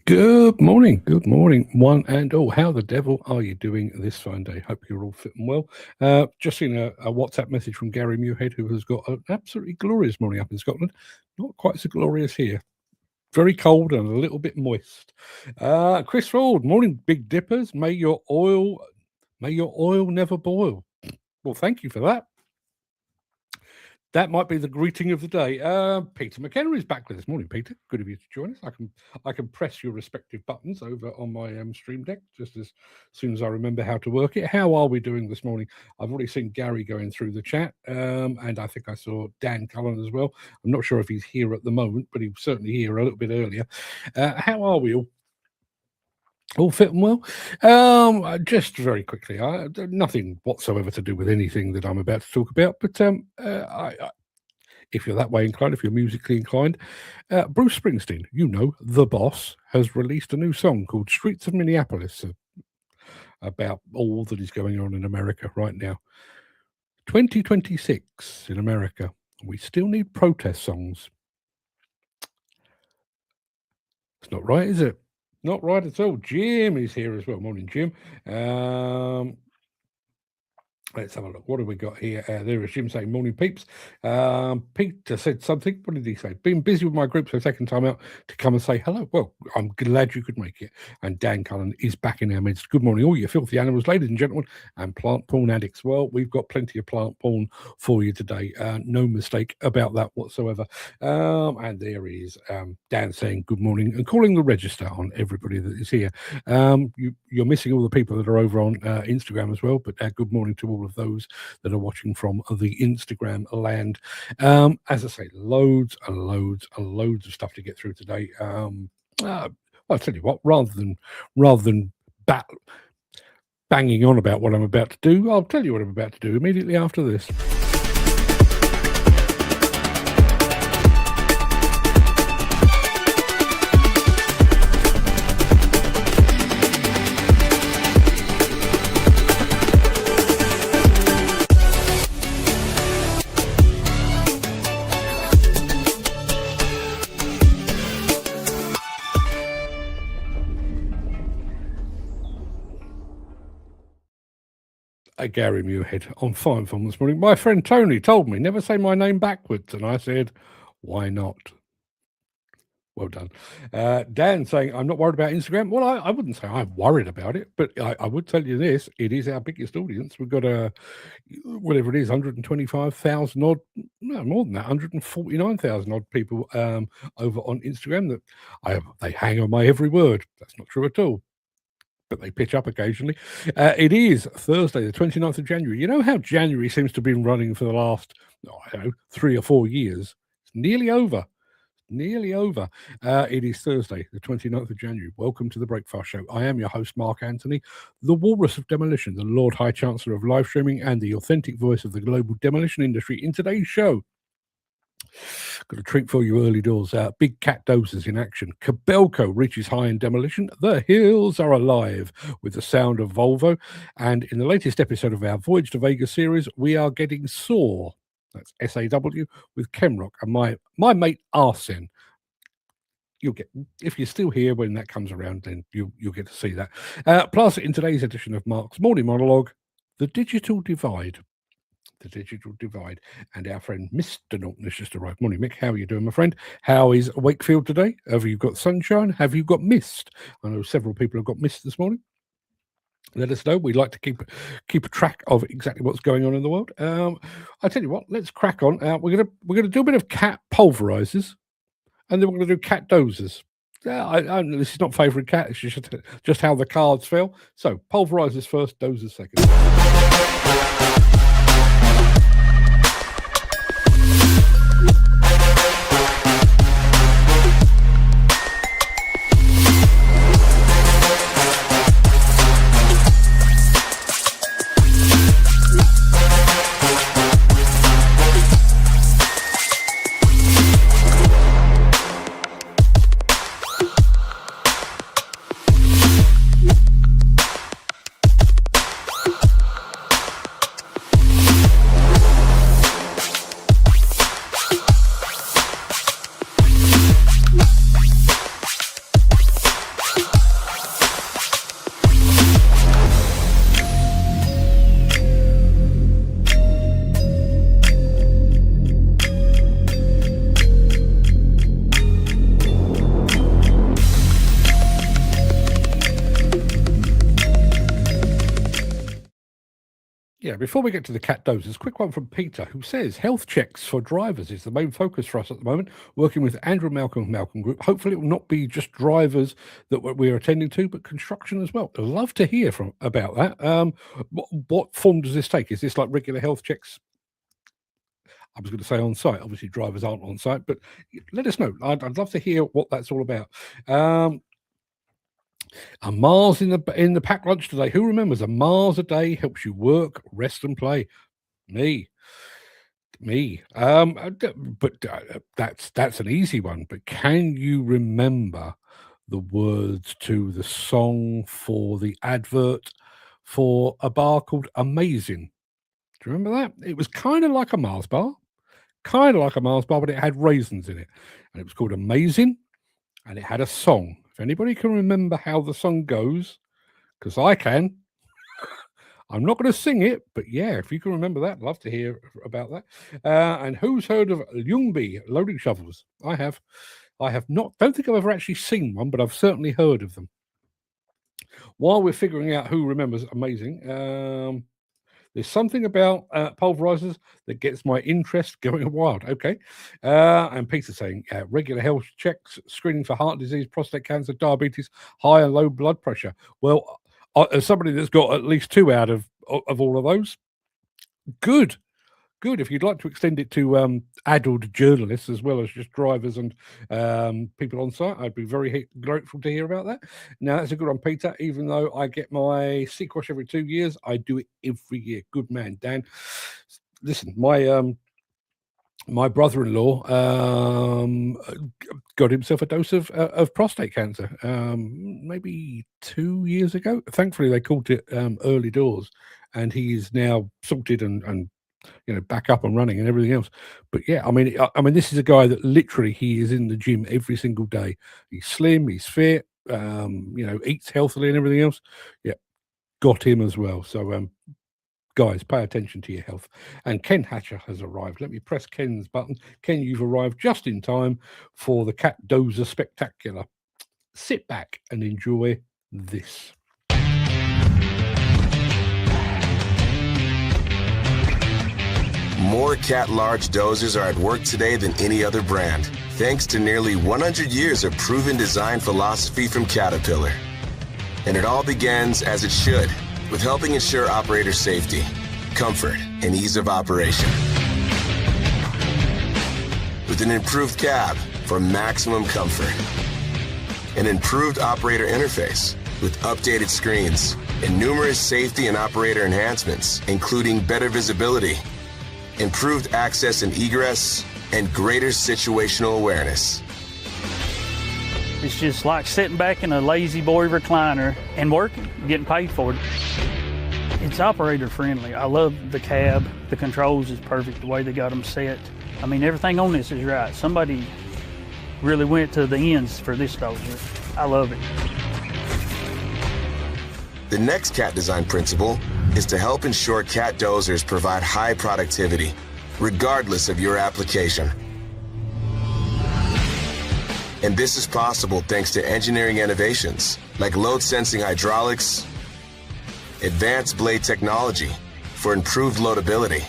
Good morning, one and all. How the devil are you doing this fine day? Hope you're all fit and well. Just seen a WhatsApp message from Gary Muirhead, who has got an absolutely glorious morning up in Scotland. Not quite so glorious here. Very cold and a little bit moist. Chris Ford, morning, Big Dippers. May your oil never boil. Well, thank you for that. That might be the greeting of the day. Peter McKenna is back with us. Morning, Peter. Good of you to join us. I can press your respective buttons over on my Stream Deck just as soon as I remember how to work it. How are we doing this morning? I've already seen Gary going through the chat, and I think I saw Dan Cullen as well. I'm not sure if he's here at the moment, but he was certainly here a little bit earlier. How are we all? All fit and well. Just very quickly, nothing whatsoever to do with anything that I'm about to talk about, but if you're that way inclined, if you're musically inclined, Bruce Springsteen, the boss, has released a new song called Streets of Minneapolis about all that is going on in America right now. 2026 in America, we still need protest songs. It's not right, is it? Not right at all. Jim is here as well. Morning, Jim. Let's have a look. What have we got here? There is Jim saying, morning, peeps. Peter said something. What did he say? Been busy with my group, so taking time out to come and say hello. Well, I'm glad you could make it. And Dan Cullen is back in our midst. Good morning, all you filthy animals, ladies and gentlemen, and plant porn addicts. Well, we've got plenty of plant porn for you today. No mistake about that whatsoever. And there is Dan saying good morning and calling the register on everybody that is here. You're missing all the people that are over on Instagram as well, but good morning to all of those that are watching from the Instagram land. As I say, loads and loads and loads of stuff to get through today. I'll tell you what, rather than banging on about what I'm about to do, I'll tell you what I'm about to do immediately after this. Gary Muirhead on Fine Film this morning. My friend Tony told me never say my name backwards, and I said, why not? Well done. Dan saying, I'm not worried about Instagram. Well, I wouldn't say I'm worried about it, but I would tell you this, it is our biggest audience. We've got whatever it is, 125,000 odd, no, more than that, 149,000 odd people over on Instagram that they hang on my every word. That's not true at all, but they pitch up occasionally. It is Thursday, the 29th of January. You know how January seems to have been running for the last, 3 or 4 years? It's nearly over. It is Thursday, the 29th of January. Welcome to the Breakfast Show. I am your host, Mark Anthony, the Walrus of Demolition, the Lord High Chancellor of live streaming, and the authentic voice of the global demolition industry. In today's show, got a treat for you early doors. Big cat dozers in action. Kobelco reaches high in demolition. The hills are alive with the sound of Volvo. And in the latest episode of our Voyage to Vegas series, we are getting SAW. That's SAW with Kemroc and my mate Arsene. You'll get, if you're still here when that comes around, then you'll get to see that. Plus, in today's edition of Mark's Morning Monologue, the digital divide. And our friend Mr. Norton has just arrived. Morning, Mick. How are you doing, my friend? How is Wakefield today? Have you got sunshine? Have you got mist? I know several people have got mist this morning. Let us know. We'd like to keep a track of exactly what's going on in the world. I tell you what, let's crack on. We're gonna do a bit of cat pulverizers, and then we're gonna do cat dozers. This is not favouring cat. It's just how the cards fell. So pulverizers first, dozers second. Yeah, before we get to the cat dozers, quick one from Peter, who says health checks for drivers is the main focus for us at the moment, working with Andrew Malcolm Group. Hopefully it will not be just drivers that we're attending to, but construction as well. I'd love to hear about that. What form does this take? Is this like regular health checks? I was going to say on site. Obviously, drivers aren't on site, but let us know. I'd love to hear what that's all about. A Mars in the packed lunch today. Who remembers a Mars a day helps you work, rest, and play? Me. But that's an easy one. But can you remember the words to the song for the advert for a bar called Amazing? Do you remember that? It was kind of like a Mars bar, but it had raisins in it, and it was called Amazing, and it had a song. If anybody can remember how the song goes, because I can. I'm not going to sing it, but yeah, if you can remember that, I'd love to hear about that. And who's heard of Ljungby loading shovels? I have not. Don't think I've ever actually seen one, but I've certainly heard of them. While we're figuring out who remembers Amazing, there's something about pulverizers that gets my interest going wild. Okay. And Peter's saying regular health checks, screening for heart disease, prostate cancer, diabetes, high and low blood pressure. Well, as somebody that's got at least 2 out of all of those, good. If you'd like to extend it to adult journalists as well as just drivers and people on site, I'd be very grateful to hear about that. Now, that's a good one, Peter. Even though I get my seat wash every 2 years, I do it every year. Good man, Dan. Listen, my brother-in-law got himself a dose of prostate cancer maybe 2 years ago. Thankfully, they called it early doors, and he is now sorted and back up and running and everything else. But yeah, I mean, this is a guy that literally he is in the gym every single day. He's slim, he's fit, eats healthily and everything else. Yeah, got him as well. So guys, pay attention to your health. And Ken Hatcher has arrived. Let me press Ken's button. Ken, you've arrived just in time for the Cat Dozer Spectacular. Sit back and enjoy this. More Cat Large dozers are at work today than any other brand, thanks to nearly 100 years of proven design philosophy from Caterpillar. And it all begins, as it should, with helping ensure operator safety, comfort, and ease of operation. With an improved cab for maximum comfort, an improved operator interface with updated screens, and numerous safety and operator enhancements, including better visibility, improved access and egress, and greater situational awareness. It's just like sitting back in a lazy boy recliner and working, getting paid for it. It's operator friendly. I love the cab. The controls is perfect, the way they got them set. I mean, everything on this is right. Somebody really went to the ends for this dozer. I love it. The next Cat design principle is to help ensure Cat dozers provide high productivity, regardless of your application. And this is possible thanks to engineering innovations like load sensing hydraulics, advanced blade technology for improved loadability,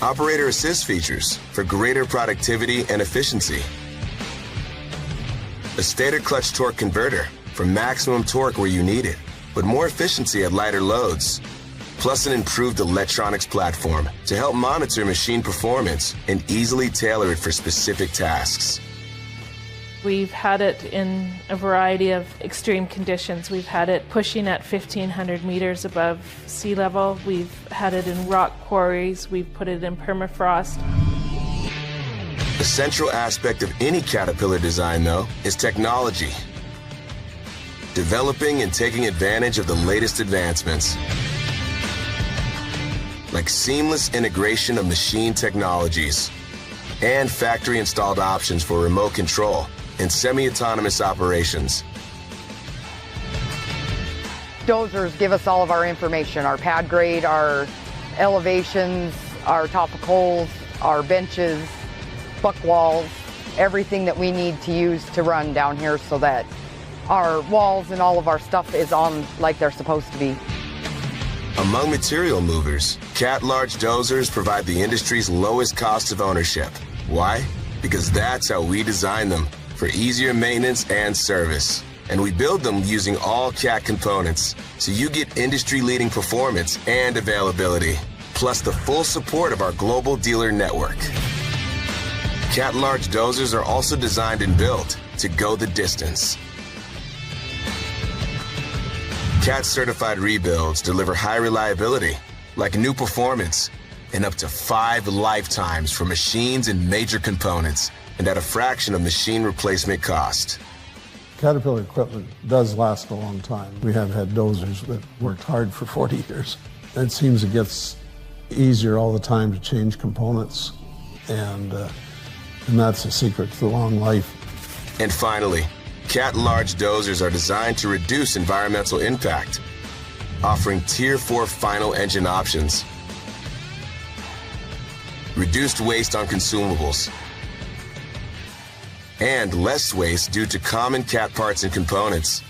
operator assist features for greater productivity and efficiency, a stator clutch torque converter for maximum torque where you need it, but more efficiency at lighter loads, plus an improved electronics platform to help monitor machine performance and easily tailor it for specific tasks. We've had it in a variety of extreme conditions. We've had it pushing at 1,500 meters above sea level. We've had it in rock quarries. We've put it in permafrost. The central aspect of any Caterpillar design, though, is technology. Developing and taking advantage of the latest advancements, like seamless integration of machine technologies and factory-installed options for remote control and semi-autonomous operations. Dozers give us all of our information, our pad grade, our elevations, our topicals, our benches, buck walls, everything that we need to use to run down here so that our walls and all of our stuff is on like they're supposed to be. Among material movers, Cat Large dozers provide the industry's lowest cost of ownership. Why? Because that's how we design them, for easier maintenance and service. And we build them using all Cat components, so you get industry-leading performance and availability, plus the full support of our global dealer network. Cat Large dozers are also designed and built to go the distance. Cat certified rebuilds deliver high reliability, like new performance, and up to 5 lifetimes for machines and major components, and at a fraction of machine replacement cost. Caterpillar equipment does last a long time. We have had dozers that worked hard for 40 years. It seems it gets easier all the time to change components, and that's the secret to the long life. And finally, Cat Large dozers are designed to reduce environmental impact, offering Tier 4 final engine options, reduced waste on consumables, and less waste due to common Cat parts and components.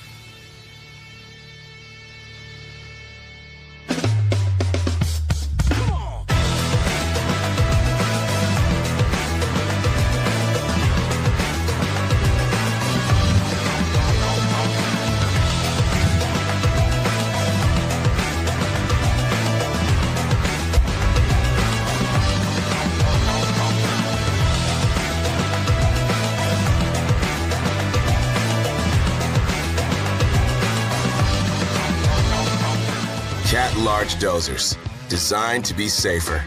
Cat Large dozers, designed to be safer,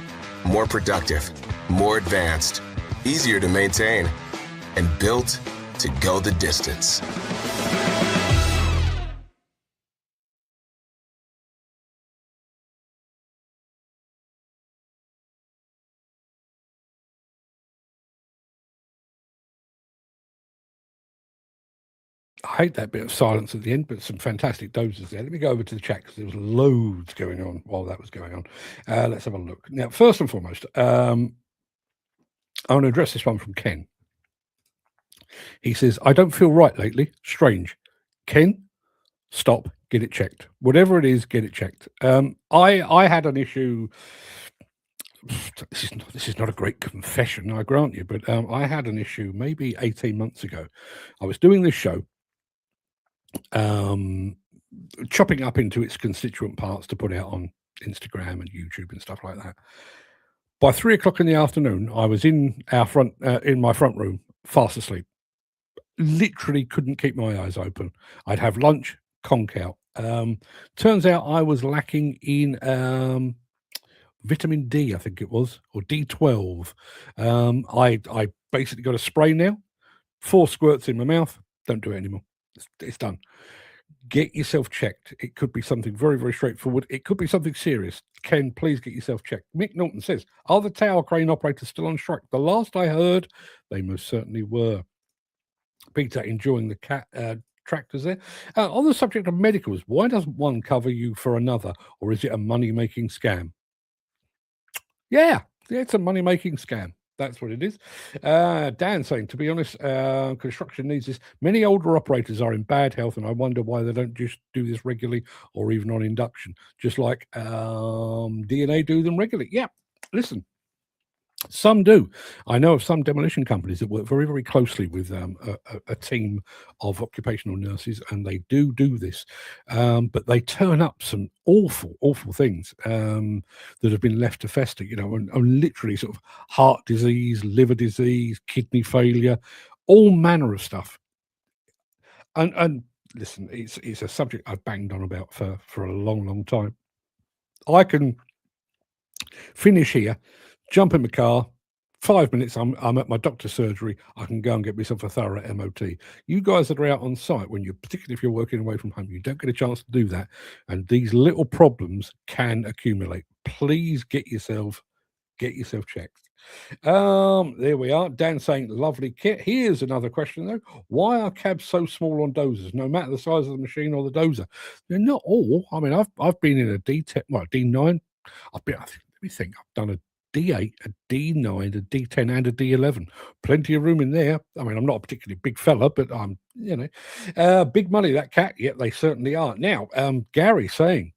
more productive, more advanced, easier to maintain, and built to go the distance. I hate that bit of silence at the end, but some fantastic dozers there. Let me go over to the chat because there was loads going on while that was going on. Let's have a look. Now, first and foremost, I want to address this one from Ken. He says, I don't feel right lately. Strange. Ken, stop, get it checked. Whatever it is, get it checked. I had an issue. This is not a great confession, I grant you, but I had an issue maybe 18 months ago. I was doing this show, chopping up into its constituent parts to put out on Instagram and YouTube and stuff like that. By 3 o'clock in the afternoon, I was in my front room, fast asleep. Literally couldn't keep my eyes open. I'd have lunch, conk out. Turns out I was lacking in vitamin D, I think it was, or D12. I basically got a spray now, 4 squirts in my mouth. Don't do it anymore. It's done. Get yourself checked. It could be something very, very straightforward. It could be something serious. Ken, please get yourself checked. Mick Norton says, are the tower crane operators still on strike? The last I heard, they most certainly were. Peter enjoying the tractors there. On the subject of medicals, why doesn't one cover you for another? Or is it a money-making scam? Yeah, it's a money-making scam. That's what it is. Dan saying, to be honest, construction needs this. Many older operators are in bad health, and I wonder why they don't just do this regularly or even on induction, just like DNA do them regularly. Yeah, listen, some do. I know of some demolition companies that work very, very closely with a team of occupational nurses, and they do this. But they turn up some awful, awful things that have been left to fester, and literally sort of heart disease, liver disease, kidney failure, all manner of stuff. And listen, it's a subject I've banged on about for a long, long time. I can finish here, jump in the car, 5 minutes, I'm at my doctor's surgery. I can go and get myself a thorough MOT. You guys that are out on site, particularly if you're working away from home, you don't get a chance to do that. And these little problems can accumulate. Please get yourself checked. There we are. Dan saying, lovely kit. Here's another question though. Why are cabs so small on dozers, no matter the size of the machine or the dozer? They're not all. I mean, I've been in a D9. I've done a D8, a D9, a D10, and a D11. Plenty of room in there. I mean, I'm not a particularly big fella, but I'm, big money, that cat. Yeah, they certainly are. Now, Gary saying,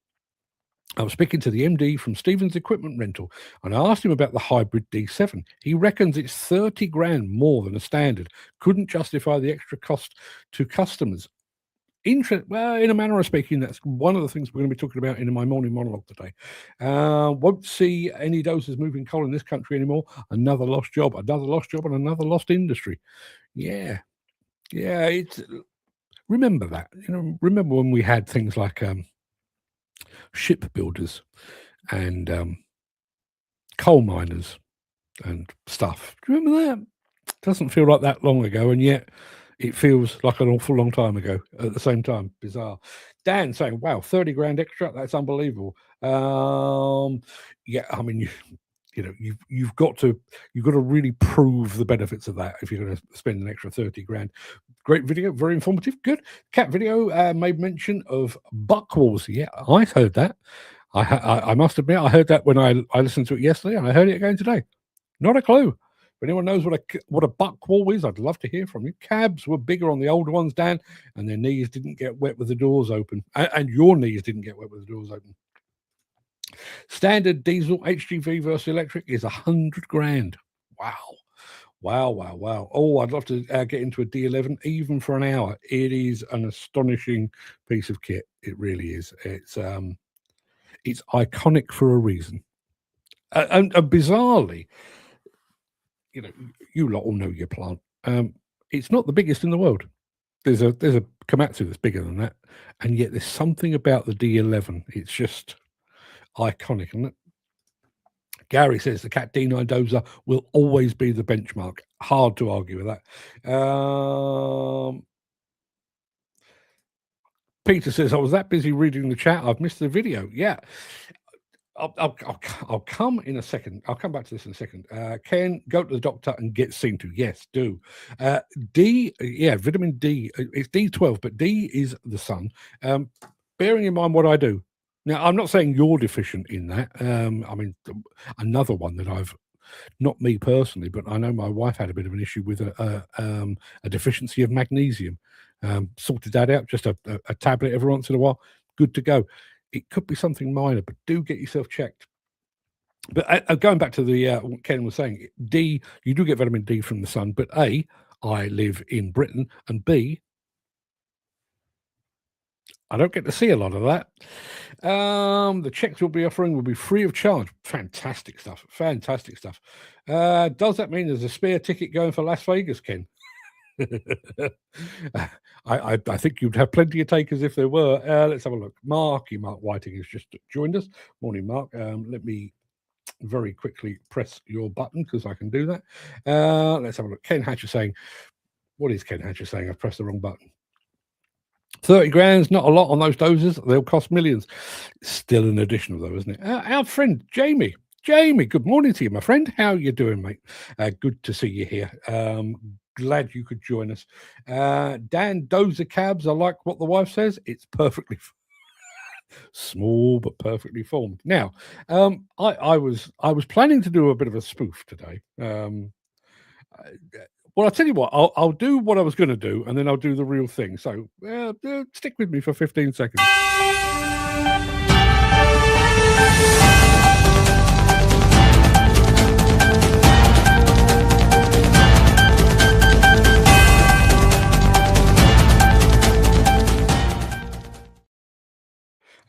I was speaking to the MD from Stevens Equipment Rental, and I asked him about the hybrid D7. He reckons it's 30 grand more than a standard. Couldn't justify the extra cost to customers. Well, in a manner of speaking, that's one of the things we're going to be talking about in my morning monologue today. Won't see any dozers moving coal in this country anymore. Another lost job, and another lost industry. Yeah. It's remember that. Remember when we had things like shipbuilders and coal miners and stuff. Do you remember that? Doesn't feel like that long ago, and yet it feels like an awful long time ago at the same time. Bizarre. Dan saying, wow, 30 grand extra, that's unbelievable. Yeah, I mean, you've got to really prove the benefits of that if you're going to spend an extra 30 grand. Great video, very informative, good. Cat video made mention of buck walls. Yeah, I heard that. I must admit, I heard that when I listened to it yesterday, and I heard it again today. Not a clue. If anyone knows what a buck wall is, I'd love to hear from you. Cabs were bigger on the older ones, Dan, and their knees didn't get wet with the doors open. And your knees didn't get wet with the doors open. Standard diesel HGV versus electric is 100 grand. Wow. Oh, I'd love to get into a D11 even for an hour. It is an astonishing piece of kit. It really is. It's iconic for a reason. And bizarrely, you lot all know your plant. It's not the biggest in the world. There's a Komatsu that's bigger than that, and yet there's something about the D11. It's just iconic, isn't it? Gary says the Cat D9 dozer will always be the benchmark. Hard to argue with that. Peter says, I was that busy reading the chat, I've missed the video. Yeah. I'll come in a second. I'll come back to this in a second. Ken, go to the doctor and get seen to. Yes, do. D, vitamin D. It's D12, but D is the sun. Bearing in mind what I do. Now, I'm not saying you're deficient in that. I mean, another one that I've, not me personally, but I know my wife had a bit of an issue with a deficiency of magnesium. Sorted that out, just a tablet every once in a while. Good to go. It could be something minor, but do get yourself checked. But going back to the what Ken was saying, D, you do get vitamin D from the sun, but A, I live in Britain, and B, I don't get to see a lot of that. The checks we'll be offering will be free of charge. Fantastic stuff. Does that mean there's a spare ticket going for Las Vegas, Ken? I think you'd have plenty of takers if there were. Let's have a look. Mark Whiting has just joined us. Morning, Mark. Let me very quickly press your button because I can do that. Let's have a look. Ken Hatcher saying, what is Ken Hatcher saying? I've pressed the wrong button. 30 grand's not a lot on those dozers. They'll cost millions. Still an additional though, isn't it? Our friend Jamie, good morning to you, my friend. How you doing, mate? Good to see you here. Glad you could join us. Dan, dozer cabs are like what the wife says. It's perfectly small but perfectly formed. Now, I was planning to do a bit of a spoof today. Well, I'll tell you what, I'll do what I was going to do, and then I'll do the real thing. So stick with me for 15 seconds.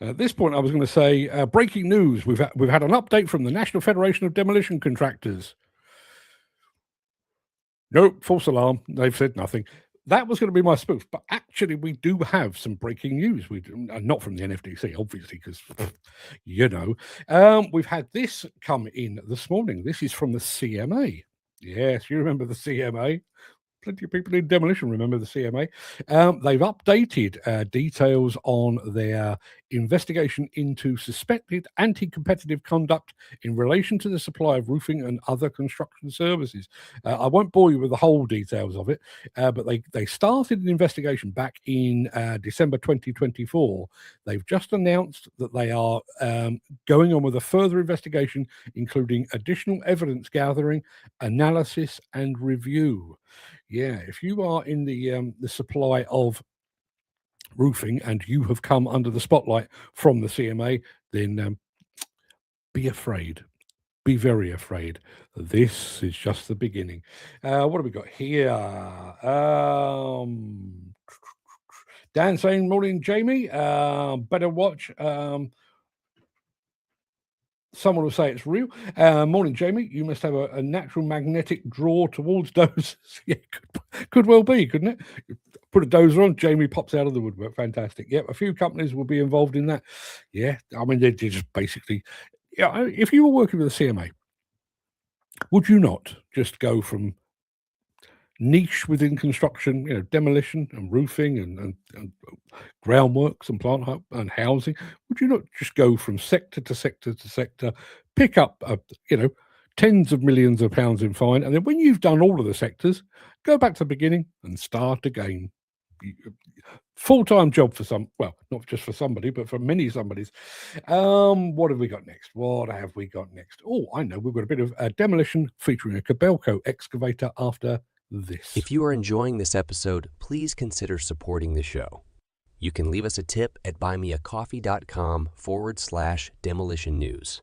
At this point, I was going to say, breaking news. We've had an update from the National Federation of Demolition Contractors. Nope, false alarm. They've said nothing. That was going to be my spoof, but actually we do have some breaking news. We do, not from the NFDC, obviously, because, we've had this come in this morning. This is from the CMA. Yes, you remember the CMA. Plenty of people in demolition remember the CMA. They've updated details on their investigation into suspected anti-competitive conduct in relation to the supply of roofing and other construction services. I won't bore you with the whole details of it, but they started an investigation back in December 2024. They've just announced that they are going on with a further investigation, including additional evidence gathering, analysis, and review. Yeah, if you are in the supply of roofing and you have come under the spotlight from the CMA, then be afraid. Be very afraid. This is just the beginning. What have we got here? Dan saying, morning, Jamie. Better watch. Someone will say it's real. Morning, Jamie. You must have a natural magnetic draw towards dozers. Yeah, could well be, couldn't it? Put a dozer on, Jamie pops out of the woodwork. Fantastic. Yep, a few companies will be involved in that. Yeah, I mean, they're just basically, yeah. If you were working with a CMA, would you not just go from niche within construction, demolition and roofing and groundworks and plant and housing? Would you not just go from sector to sector to sector, pick up, tens of millions of pounds in fine, and then when you've done all of the sectors, go back to the beginning and start again? Full-time job for some, well, not just for somebody, but for many somebodies. What have we got next? Oh, I know, we've got a bit of demolition featuring a Kobelco excavator after this. If you are enjoying this episode, please consider supporting the show. You can leave us a tip at buymeacoffee.com/demolition news.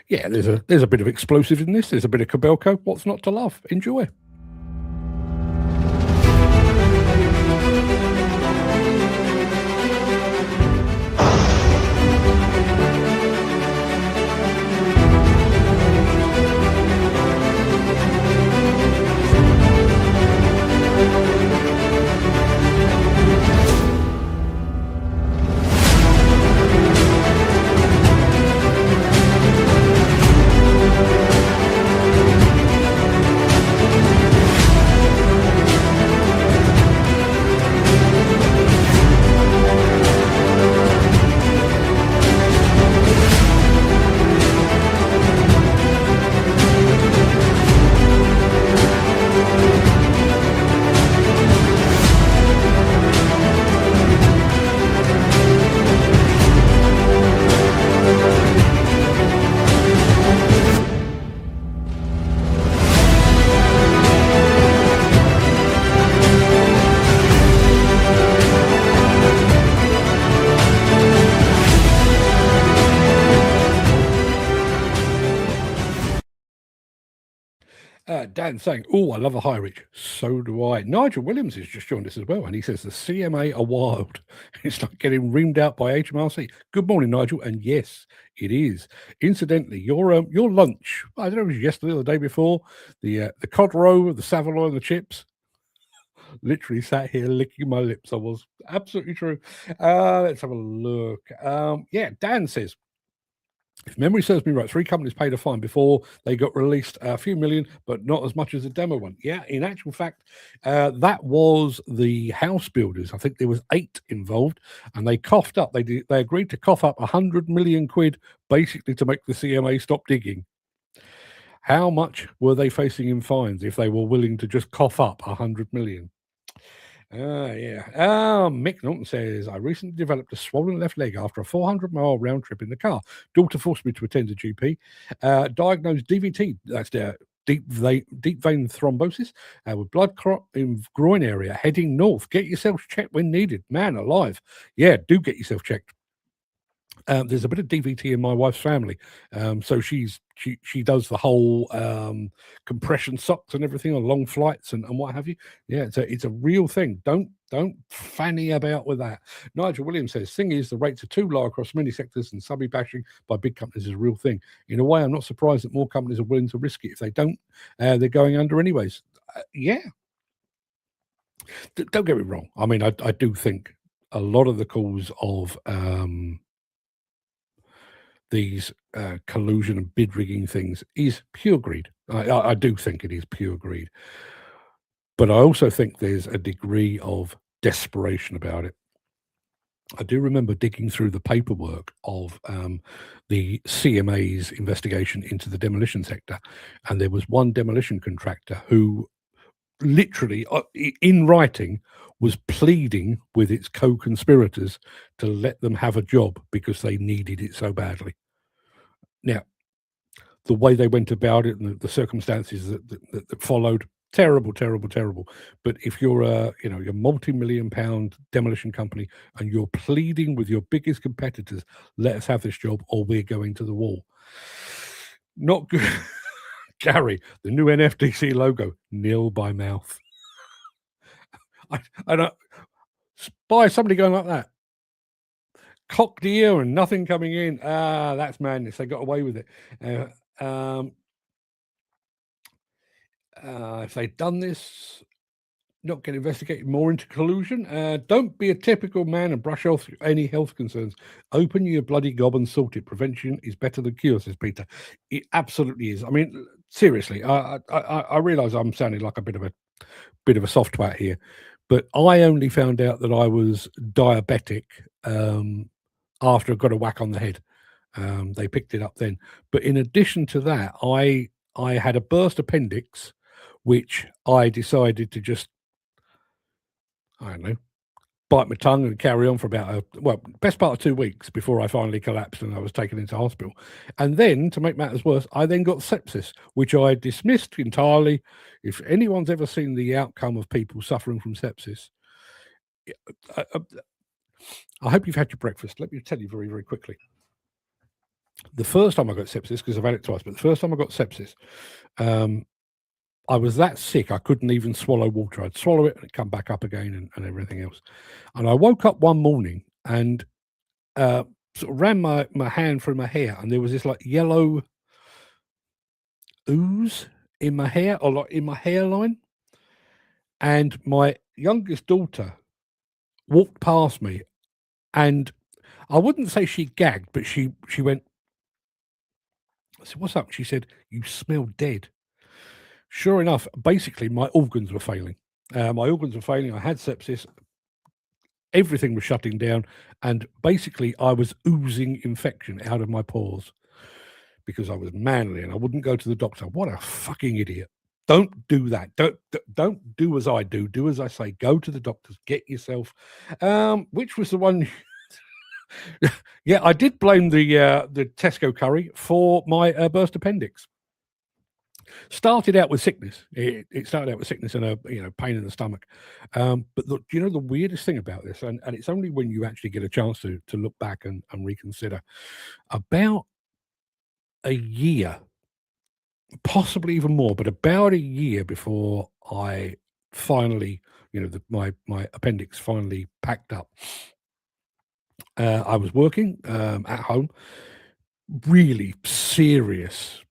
Yeah, there's a bit of explosive in this. There's a bit of Kobelco. What's not to love? Enjoy. Dan saying, oh, I love a high reach. So do I. Nigel Williams has just joined us as well, and he says the CMA are wild. It's like getting reamed out by HMRC. Good morning, Nigel. And yes, it is. Incidentally, your lunch, I don't know if it was yesterday or the day before, the cod roe, the saveloy, and the chips. Literally sat here licking my lips. I was absolutely true. Let's have a look. Yeah, Dan says, if memory serves me right, 3 companies paid a fine before they got released, a few million, but not as much as the demo one. Yeah, in actual fact, that was the house builders. I think there was 8 involved, and they coughed up. They agreed to cough up 100 million quid, basically to make the CMA stop digging. How much were they facing in fines if they were willing to just cough up 100 million? Yeah. Mick Norton says, I recently developed a swollen left leg after a 400-mile round trip in the car. Daughter forced me to attend a GP. Diagnosed DVT, that's the deep vein thrombosis, with blood clot in groin area, heading north. Get yourself checked when needed. Man alive. Yeah, do get yourself checked. There's a bit of DVT in my wife's family, so she does the whole compression socks and everything on long flights and what have you. Yeah, it's a real thing. Don't fanny about with that. Nigel Williams says, thing is, the rates are too low across many sectors, and subby bashing by big companies is a real thing. In a way, I'm not surprised that more companies are willing to risk it. If they don't, they're going under anyways. Yeah. Don't get me wrong. I mean, I do think a lot of the cause of these collusion and bid rigging things is pure greed. I do think it is pure greed. But I also think there's a degree of desperation about it. I do remember digging through the paperwork of the CMA's investigation into the demolition sector, and there was one demolition contractor who literally, in writing, was pleading with its co-conspirators to let them have a job because they needed it so badly. Now, the way they went about it and the circumstances that followed, Terrible, terrible, terrible. But if you're you're a multi-million-pound demolition company and you're pleading with your biggest competitors, let us have this job or we're going to the wall. Not good. Gary, the new NFDC logo, nil by mouth. I don't by somebody going like that. Cock the ear and nothing coming in. That's madness. They got away with it. If they'd done this, not get investigated more into collusion. Don't be a typical man and brush off any health concerns. Open your bloody gob and sort it. Prevention is better than cure, says Peter. It absolutely is. I mean, seriously, I realise I'm sounding like a bit of a soft twat here, but I only found out that I was diabetic after I got a whack on the head. They picked it up then. But in addition to that, I had a burst appendix, which I decided to just, I don't know, bite my tongue and carry on for about best part of 2 weeks before I finally collapsed and I was taken into hospital. And then, to make matters worse, I then got sepsis, which I dismissed entirely. If anyone's ever seen the outcome of people suffering from sepsis, I hope you've had your breakfast. Let me tell you very, very quickly. The first time I got sepsis, because I've had it twice, but the first time I got sepsis, I was that sick I couldn't even swallow water. I'd swallow it and it'd come back up again and everything else. And I woke up one morning and sort of ran my hand through my hair, and there was this like yellow ooze in my hair, or like in my hairline. And my youngest daughter walked past me, and I wouldn't say she gagged, but she went, I said, "What's up?" She said, "You smell dead." Sure enough, basically my organs were failing. I had sepsis. Everything was shutting down, and basically I was oozing infection out of my pores because I was manly and I wouldn't go to the doctor. What a fucking idiot. Don't do that. Don't do as I do. Do as I say. Go to the doctors. Get yourself. Which was the one? Yeah, I did blame the Tesco curry for my burst appendix. Started out with sickness. It started out with sickness and a pain in the stomach. But look, the weirdest thing about this, and it's only when you actually get a chance to look back and reconsider, about a year, possibly even more, but about a year before I finally, my appendix finally packed up, I was working at home. Really serious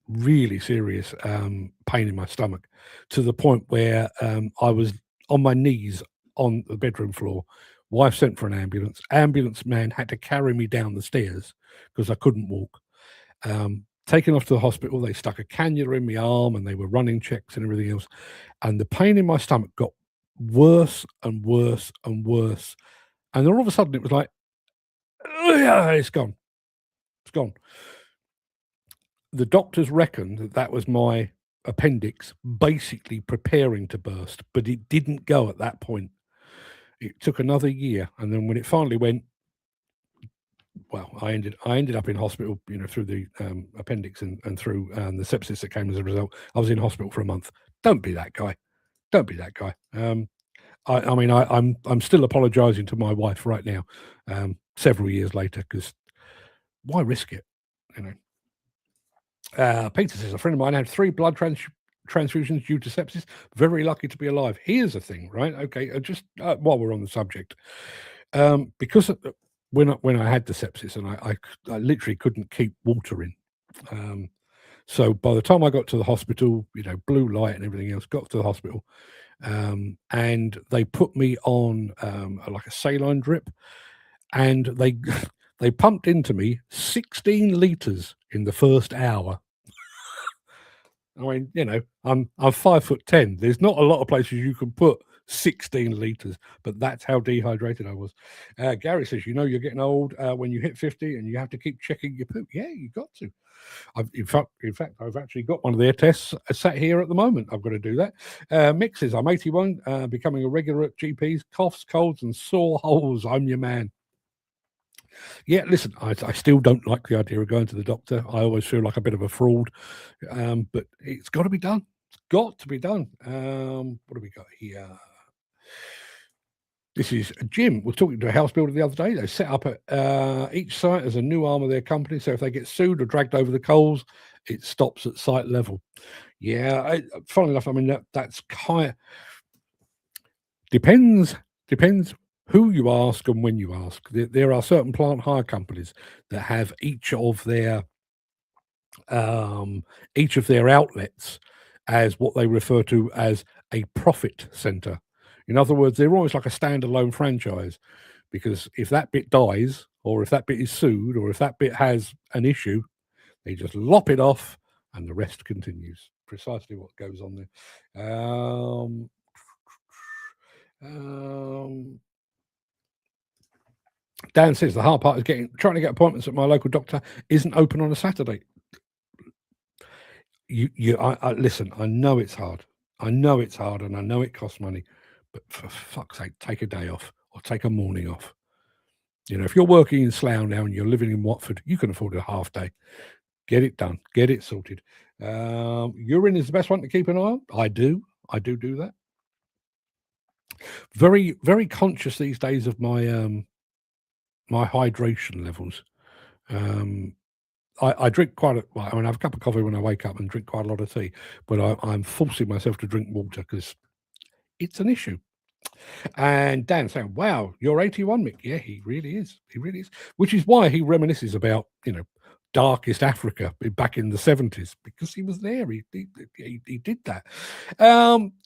pain in my stomach, to the point where I was on my knees on the bedroom floor. Wife sent for an ambulance. Ambulance man had to carry me down the stairs because I couldn't walk. Taken off to the hospital. They stuck a cannula in my arm and they were running checks and everything else. And the pain in my stomach got worse and worse and worse. And then all of a sudden it was like, it's gone. It's gone. The doctors reckoned that was my appendix basically preparing to burst, but it didn't go at that point. It took another year, and then when it finally went, well, I ended up in hospital, through the appendix and through the sepsis that came as a result. I was in hospital for a month. Don't be that guy. Don't be that guy. I'm still apologising to my wife right now, several years later, because why risk it? Peter says, a friend of mine had 3 blood transfusions due to sepsis. Very lucky to be alive. Here's the thing, right? Okay, just while we're on the subject, because when I had the sepsis and I literally couldn't keep water in. So by the time I got to the hospital, blue light and everything else, got to the hospital, and they put me on like a saline drip, and they pumped into me 16 litres in the first hour. I mean, I'm 5'10". There's not a lot of places you can put 16 litres, but that's how dehydrated I was. Gary says, you're getting old when you hit 50 and you have to keep checking your poop. Yeah, you got to. In fact, I've actually got one of their tests sat here at the moment. I've got to do that. Mick says, I'm 81, becoming a regular at GPs, coughs, colds, and sore holes. I'm your man. Yeah, listen, I still don't like the idea of going to the doctor. I always feel like a bit of a fraud, but it's got to be done. got to be done. What do we got here? This is Jim. We're talking to a house builder the other day. They set up at each site as a new arm of their company. So if they get sued or dragged over the coals, it stops at site level. Yeah, funnily enough, I mean, that's kind of depends who you ask and when you ask. There are certain plant hire companies that have each of their outlets as what they refer to as a profit center. In other words, they're always like a standalone franchise, because if that bit dies, or if that bit is sued, or if that bit has an issue, they just lop it off and the rest continues. Precisely what goes on there. Dan says the hard part is trying to get appointments at my local doctor isn't open on a Saturday. I listen, I know it's hard. And I know it costs money, but for fuck's sake, take a day off or take a morning off. You know, if you're working in Slough now and you're living in Watford, you can afford a half day. Get it done. Get it sorted. Urine is the best one to keep an eye on. I do that. Very, very conscious these days of my my hydration levels. I drink I have a cup of coffee when I wake up and drink quite a lot of tea, but I'm forcing myself to drink water because it's an issue. And Dan saying, wow, you're 81, Mick. Yeah, he really is. Which is why he reminisces about, darkest Africa back in the 70s, because he was there. He did that.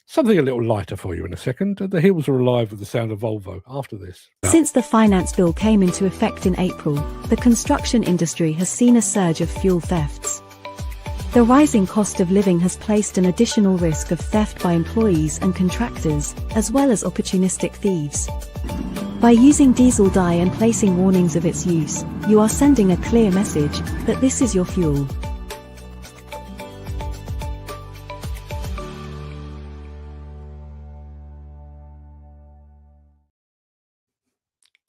Something a little lighter for you in a second. The hills are alive with the sound of Volvo after this. Since the finance bill came into effect in April, the construction industry has seen a surge of fuel thefts. The rising cost of living has placed an additional risk of theft by employees and contractors, as well as opportunistic thieves. By using diesel dye and placing warnings of its use, you are sending a clear message that this is your fuel.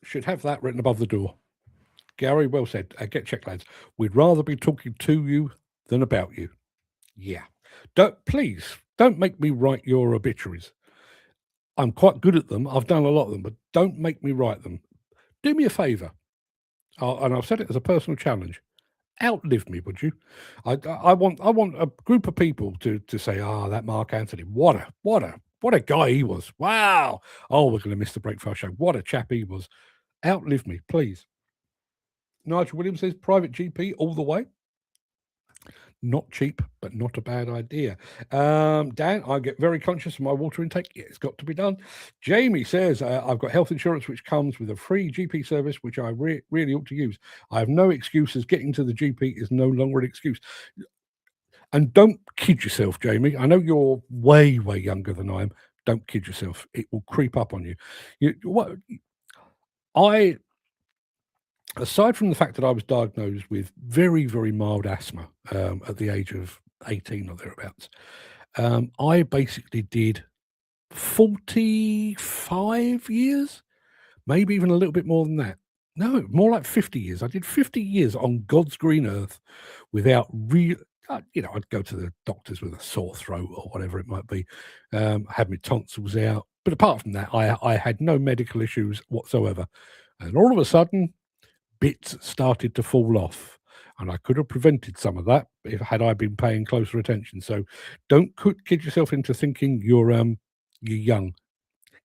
Should have that written above the door. Gary, well said. Get checked, lads. We'd rather be talking to you than about you. Yeah. Please don't make me write your obituaries. I'm quite good at them. I've done a lot of them, but don't make me write them. Do me a favour, and I've said it as a personal challenge. Outlive me, would you? I want a group of people to say, that Mark Anthony, what a guy he was. Wow. Oh, we're going to miss the breakfast show. What a chap he was. Outlive me, please. Nigel Williams says private GP all the way. Not cheap, but not a bad idea. Dan, I get very conscious of my water intake. Yeah, it's got to be done. Jamie says, I've got health insurance which comes with a free GP service, which I really ought to use. I have no excuses. Getting to the GP is no longer an excuse. And don't kid yourself, Jamie. I know you're way, way younger than I am. Don't kid yourself. It will creep up on you. Aside from the fact that I was diagnosed with very, very mild asthma at the age of 18 or thereabouts, I basically did 45 years, maybe even a little bit more than that. No, more like 50 years. I did 50 years on God's green earth without I'd go to the doctors with a sore throat or whatever it might be, had my tonsils out. But apart from that, I had no medical issues whatsoever. And all of a sudden, bits started to fall off, and I could have prevented some of that had I been paying closer attention. So don't kid yourself into thinking you're young,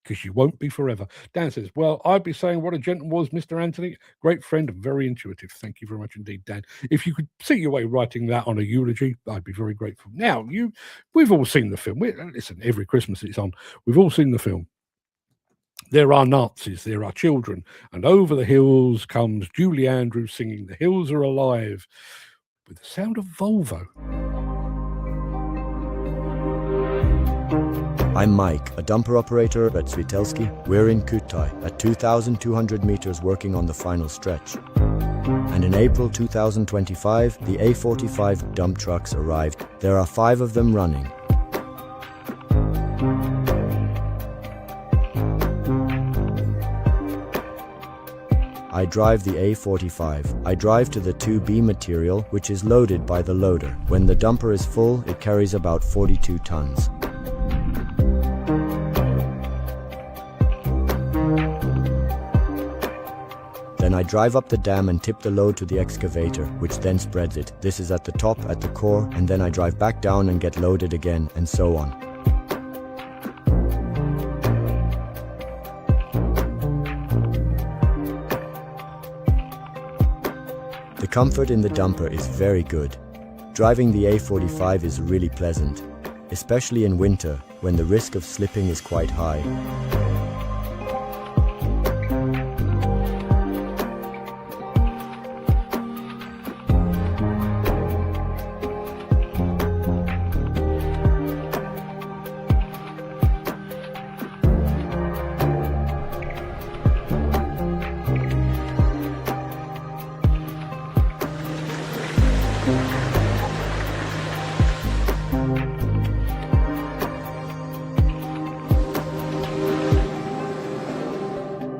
because you won't be forever. Dan says, well, I'd be saying what a gentleman was, Mr. Anthony. Great friend and very intuitive. Thank you very much indeed, Dan. If you could see your way writing that on a eulogy, I'd be very grateful. Now, we've all seen the film. Listen, every Christmas it's on. We've all seen the film. There are Nazis, there are children, and over the hills comes Julie Andrews singing The Hills Are Alive with the sound of Volvo. I'm Mike, a dumper operator at Svitelski. We're in Kutai at 2,200 meters working on the final stretch. And in April 2025, the A45 dump trucks arrived. There are 5 of them running. I drive the A45. I drive to the 2B material, which is loaded by the loader. When the dumper is full, it carries about 42 tons. Then I drive up the dam and tip the load to the excavator, which then spreads it. This is at the top, at the core, and then I drive back down and get loaded again, and so on. The comfort in the dumper is very good. Driving the A45 is really pleasant, especially in winter, when the risk of slipping is quite high.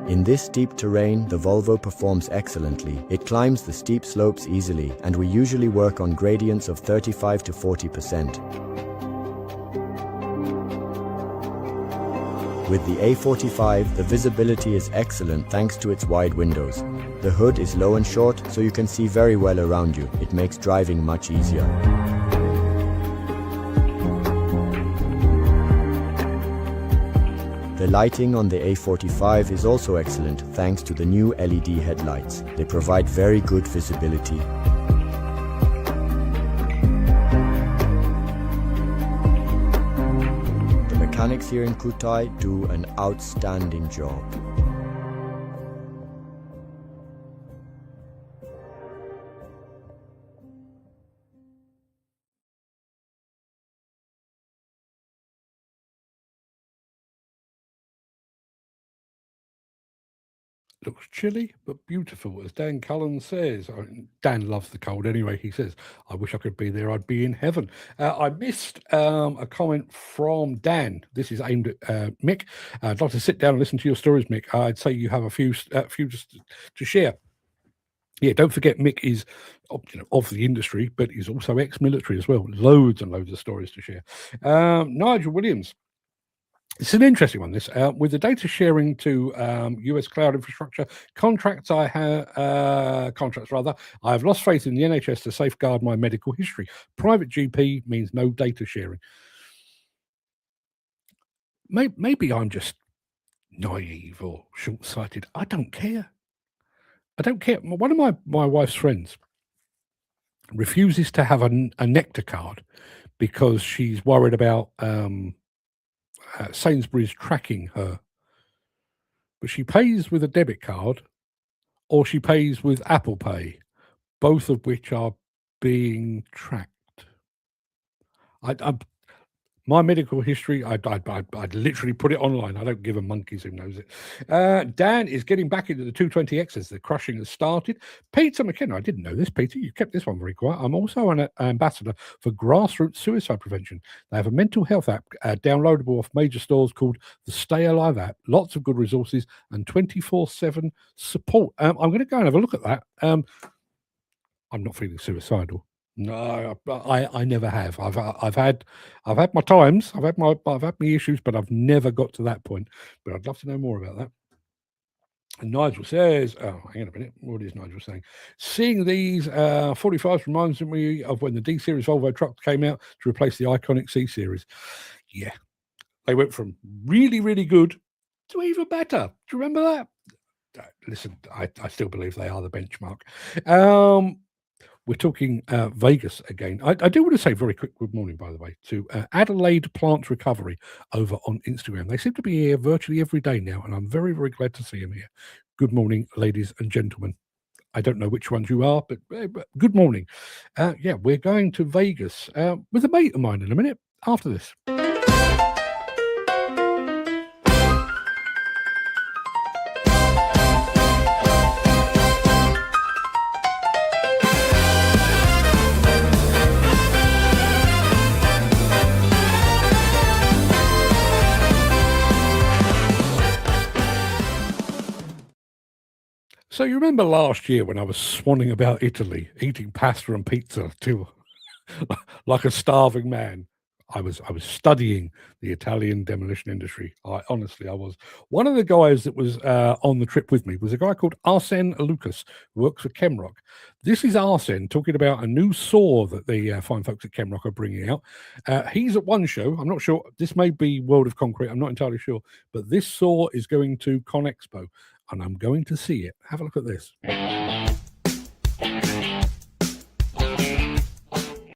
In this steep terrain, the Volvo performs excellently. It climbs the steep slopes easily, and we usually work on gradients of 35 to 40%. With the A45, the visibility is excellent thanks to its wide windows. The hood is low and short, so you can see very well around you. It makes driving much easier. The lighting on the A45 is also excellent thanks to the new LED headlights. They provide very good visibility. The mechanics here in Kühtai do an outstanding job. Looks chilly but beautiful, as Dan Cullen says. Dan loves the cold anyway. He says, I wish I could be there. I'd be in heaven. I missed a comment from Dan. This is aimed at Mick. I'd like to sit down and listen to your stories, Mick. I'd say you have a few just to share. Yeah, don't forget Mick is of the industry, but he's also ex-military as well. Loads and loads of stories to share. Nigel Williams. It's an interesting one, this. With the data sharing to US cloud infrastructure contracts, I have lost faith in the NHS to safeguard my medical history. Private GP means no data sharing. Maybe I'm just naive or short-sighted. I don't care. One of my wife's friends refuses to have a Nectar card because she's worried about Sainsbury's tracking her, but she pays with a debit card or she pays with Apple Pay, both of which are being tracked. My medical history, I'd literally put it online. I don't give a monkeys who knows it. Dan is getting back into the 220Xs. The crushing has started. Peter McKenna, I didn't know this, Peter. You kept this one very quiet. I'm also an ambassador for grassroots suicide prevention. They have a mental health app downloadable off major stores called the Stay Alive app. Lots of good resources and 24/7 support. I'm going to go and have a look at that. I'm not feeling suicidal. No, I never have. I've had my times. I've had my issues, but I've never got to that point. But I'd love to know more about that. And Nigel says, oh, hang on a minute. What is Nigel saying? Seeing these 45s reminds me of when the D Series Volvo truck came out to replace the iconic C Series. Yeah, they went from really, really good to even better. Do you remember that? Listen, I still believe they are the benchmark. We're talking Vegas again. I do want to say very quick good morning, by the way, to Adelaide Plant Recovery over on Instagram. They seem to be here virtually every day now, and I'm very, very glad to see them here. Good morning, ladies and gentlemen. I don't know which ones you are, but good morning. Yeah, we're going to Vegas with a mate of mine in a minute after this. So you remember last year when I was swanning about Italy, eating pasta and pizza too, like a starving man. I was studying the Italian demolition industry. I was. One of the guys that was on the trip with me was a guy called Arsene Lucas, who works for Kemroc. This is Arsene talking about a new saw that the fine folks at Kemroc are bringing out. He's at one show. I'm not sure. This may be World of Concrete. I'm not entirely sure. But this saw is going to ConExpo, and I'm going to see it. Have a look at this.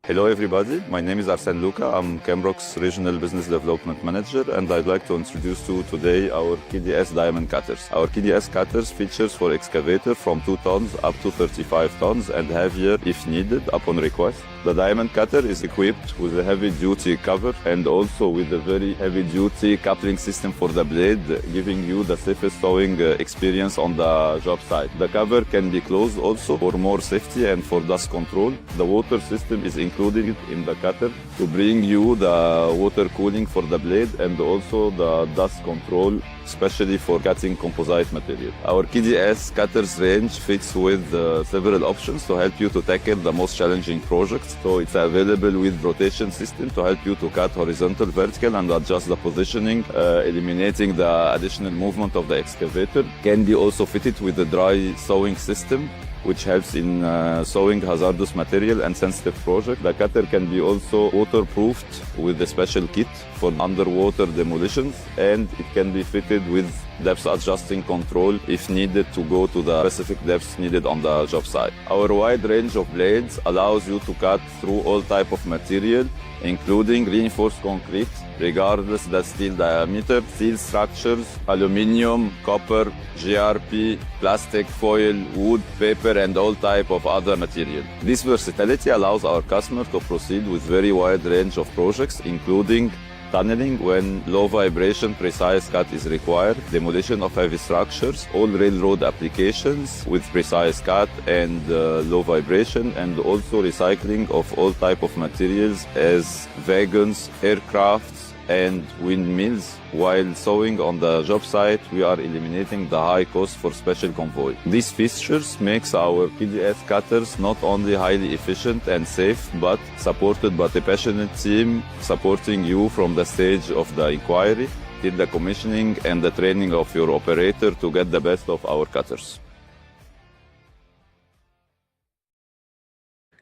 Hello everybody, my name is Arsene Luca. I'm Kemroc's Regional Business Development Manager, and I'd like to introduce to you today our KDS diamond cutters. Our KDS cutters features for excavator from 2 tons up to 35 tons and heavier if needed upon request. The diamond cutter is equipped with a heavy-duty cover and also with a very heavy-duty coupling system for the blade, giving you the safest sawing experience on the job site. The cover can be closed also for more safety and for dust control. The water system is included in the cutter to bring you the water cooling for the blade and also the dust control, especially for cutting composite material. Our KDS cutters range fits with several options to help you to tackle the most challenging projects. So it's available with rotation system to help you to cut horizontal, vertical, and adjust the positioning, eliminating the additional movement of the excavator. Can be also fitted with the dry sawing system, which helps in sawing hazardous material and sensitive projects. The cutter can be also waterproofed with a special kit for underwater demolitions, and it can be fitted with depth adjusting control if needed to go to the specific depths needed on the job site. Our wide range of blades allows you to cut through all type of material, including reinforced concrete, regardless the steel diameter, steel structures, aluminium, copper, GRP, plastic, foil, wood, paper, and all type of other material. This versatility allows our customer to proceed with very wide range of projects, including tunneling when low vibration precise cut is required, demolition of heavy structures, all railroad applications with precise cut and low vibration, and also recycling of all type of materials as wagons, aircrafts, and windmills. While sawing on the job site, we are eliminating the high cost for special convoy. These features makes our KDS cutters not only highly efficient and safe, but supported by a passionate team supporting you from the stage of the inquiry till the commissioning and the training of your operator to get the best of our cutters.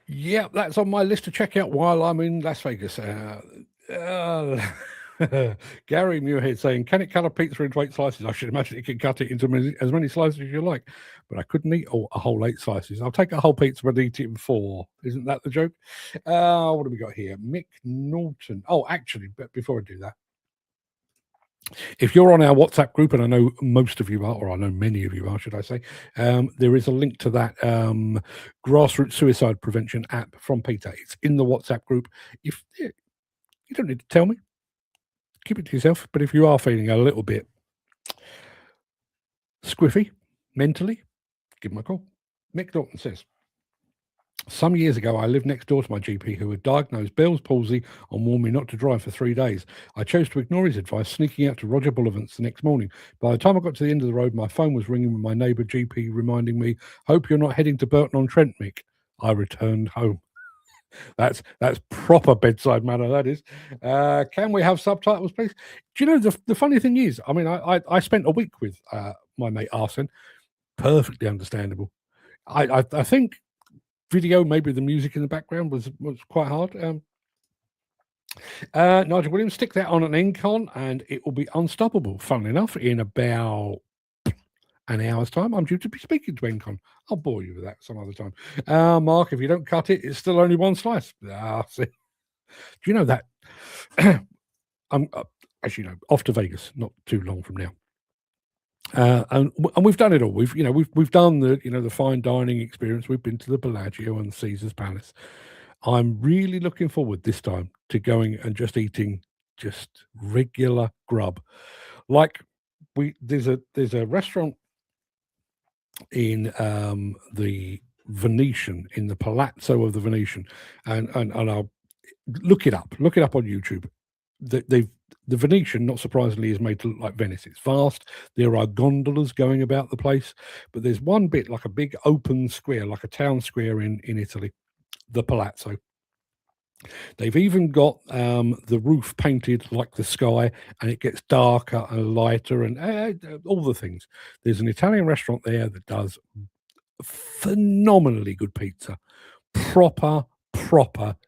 Yeah, that's on my list to check out while I'm in Las Vegas. Gary Muirhead saying, can it cut a pizza into 8 slices? I should imagine it can cut it into as many slices as you like, but I couldn't eat a whole 8 slices. I'll take a whole pizza but eat it in 4. Isn't that the joke? What have we got here? Mick Norton. Oh, actually, but before I do that, if you're on our WhatsApp group, and I know most of you are, or I know many of you are, should I say, there is a link to that grassroots suicide prevention app from Peter. It's in the WhatsApp group. If you don't need to tell me, keep it to yourself. But if you are feeling a little bit squiffy mentally, give him a call. Mick Norton says, some years ago, I lived next door to my GP who had diagnosed Bell's palsy and warned me not to drive for 3 days. I chose to ignore his advice, sneaking out to Roger Bullivant's the next morning. By the time I got to the end of the road, my phone was ringing with my neighbour GP reminding me, hope you're not heading to Burton-on-Trent, Mick. I returned home. That's proper bedside manner, that is. Can we have subtitles, please? Do you know, the funny thing is, I mean, I spent a week with my mate Arsene. Perfectly understandable. I think video, maybe the music in the background was quite hard. Nigel Williams, stick that on an Encon and it will be unstoppable. Funnily enough, in about an hour's time, I'm due to be speaking to Encon. I'll bore you with that some other time. Mark, if you don't cut it, it's still only 1 slice. See. Do you know that? I'm, as you know, off to Vegas, not too long from now. And we've done it all. We've done the fine dining experience. We've been to the Bellagio and Caesar's Palace. I'm really looking forward this time to going and just eating just regular grub. Like there's a restaurant in the Venetian, in the Palazzo of the Venetian, and I'll look it up on YouTube. The Venetian, not surprisingly, is made to look like Venice. It's vast. There are gondolas going about the place, but there's one bit like a big open square, like a town square in Italy, the Palazzo. They've even got the roof painted like the sky, and it gets darker and lighter and all the things. There's an Italian restaurant there that does phenomenally good pizza. Proper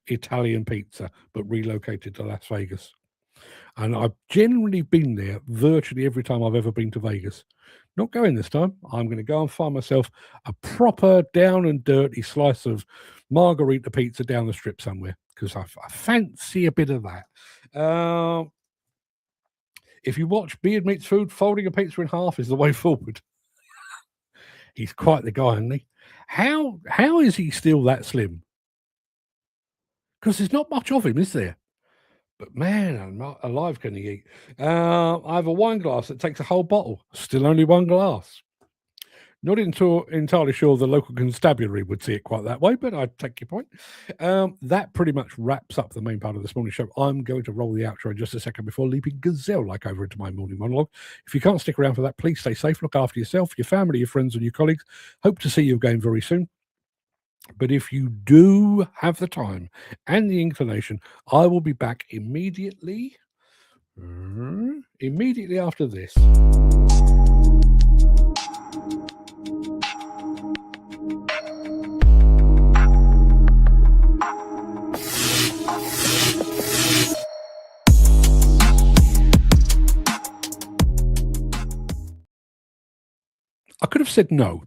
Italian pizza, but relocated to Las Vegas. And I've generally been there virtually every time I've ever been to Vegas. Not going this time. I'm going to go and find myself a proper down and dirty slice of margarita pizza down the strip somewhere, because I fancy a bit of that. If you watch Beard Meets Food, folding a pizza in half is the way forward. He's quite the guy, isn't he? How is he still that slim? Because there's not much of him, is there? But man, I'm not alive, can he eat? I have a wine glass that takes a whole bottle. Still only one glass. Not entirely sure the local constabulary would see it quite that way, but I take your point. That pretty much wraps up the main part of this morning show. I'm going to roll the outro in just a second before leaping gazelle-like over into my morning monologue. If you can't stick around for that, please stay safe. Look after yourself, your family, your friends, and your colleagues. Hope to see you again very soon. But if you do have the time and the inclination, I will be back immediately after this. I could have said no.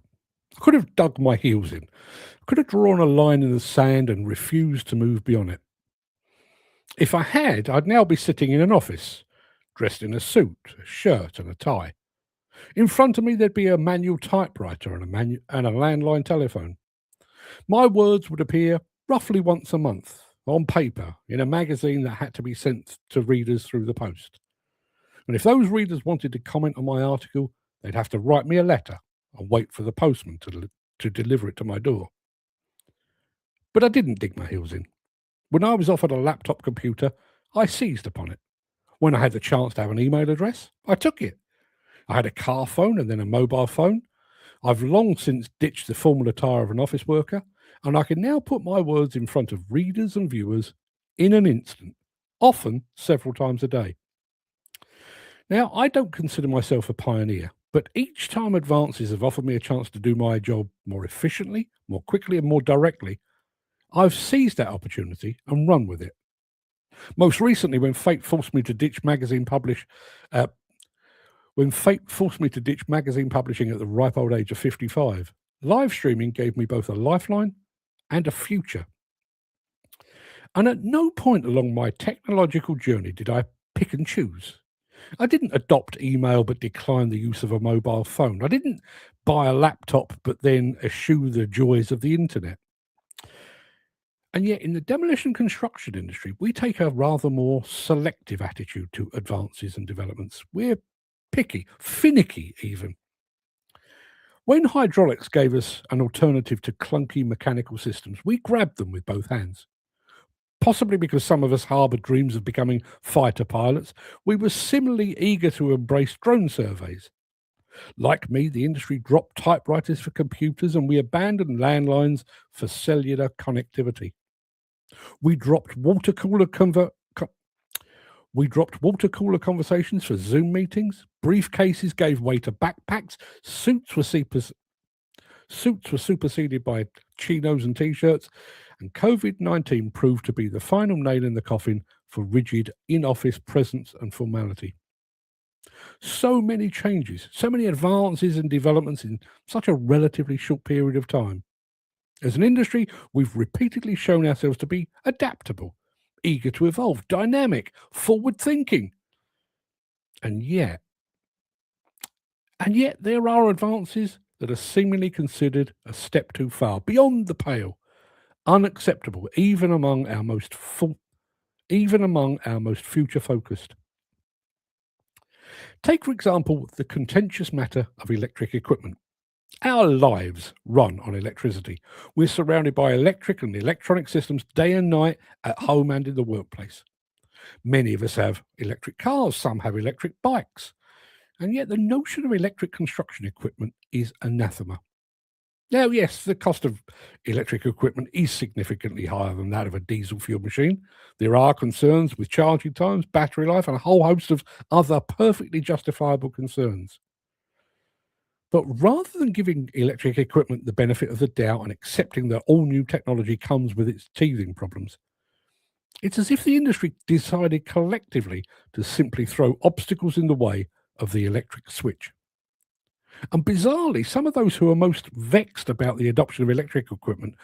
I could have dug my heels in. I could have drawn a line in the sand and refused to move beyond it. If I had, I'd now be sitting in an office, dressed in a suit, a shirt and a tie. In front of me, there'd be a manual typewriter and a landline telephone. My words would appear roughly once a month, on paper, in a magazine that had to be sent to readers through the post. And if those readers wanted to comment on my article, they'd have to write me a letter and wait for the postman to deliver it to my door. But I didn't dig my heels in. When I was offered a laptop computer, I seized upon it. When I had the chance to have an email address, I took it. I had a car phone and then a mobile phone. I've long since ditched the formal attire of an office worker, and I can now put my words in front of readers and viewers in an instant, often several times a day. Now, I don't consider myself a pioneer, but each time advances have offered me a chance to do my job more efficiently, more quickly, and more directly, I've seized that opportunity and run with it. Most recently, when fate forced me to ditch magazine publishing at the ripe old age of 55, live streaming gave me both a lifeline and a future. And at no point along my technological journey did I pick and choose. I didn't adopt email but decline the use of a mobile phone. I didn't buy a laptop but then eschew the joys of the internet. And yet in the demolition construction industry, we take a rather more selective attitude to advances and developments. We're picky, finicky even. When hydraulics gave us an alternative to clunky mechanical systems, we grabbed them with both hands. Possibly because some of us harboured dreams of becoming fighter pilots, we were similarly eager to embrace drone surveys. Like me, the industry dropped typewriters for computers and we abandoned landlines for cellular connectivity. We dropped water cooler conversations for Zoom meetings. Briefcases gave way to backpacks. Suits were superseded by chinos and t-shirts. And COVID-19 proved to be the final nail in the coffin for rigid in-office presence and formality. So many changes, so many advances and developments in such a relatively short period of time. As an industry, we've repeatedly shown ourselves to be adaptable, eager to evolve, dynamic, forward-thinking. And yet there are advances that are seemingly considered a step too far, beyond the pale, unacceptable, even among our most future-focused. Take, for example, the contentious matter of electric equipment. Our lives run on electricity. We're surrounded by electric and electronic systems day and night, at home and in the workplace. Many of us have electric cars, some have electric bikes. And yet the notion of electric construction equipment is anathema. Now, yes, the cost of electric equipment is significantly higher than that of a diesel fuel machine. There are concerns with charging times, battery life, and a whole host of other perfectly justifiable concerns. But rather than giving electric equipment the benefit of the doubt and accepting that all new technology comes with its teething problems, it's as if the industry decided collectively to simply throw obstacles in the way of the electric switch. And bizarrely, some of those who are most vexed about the adoption of electric equipment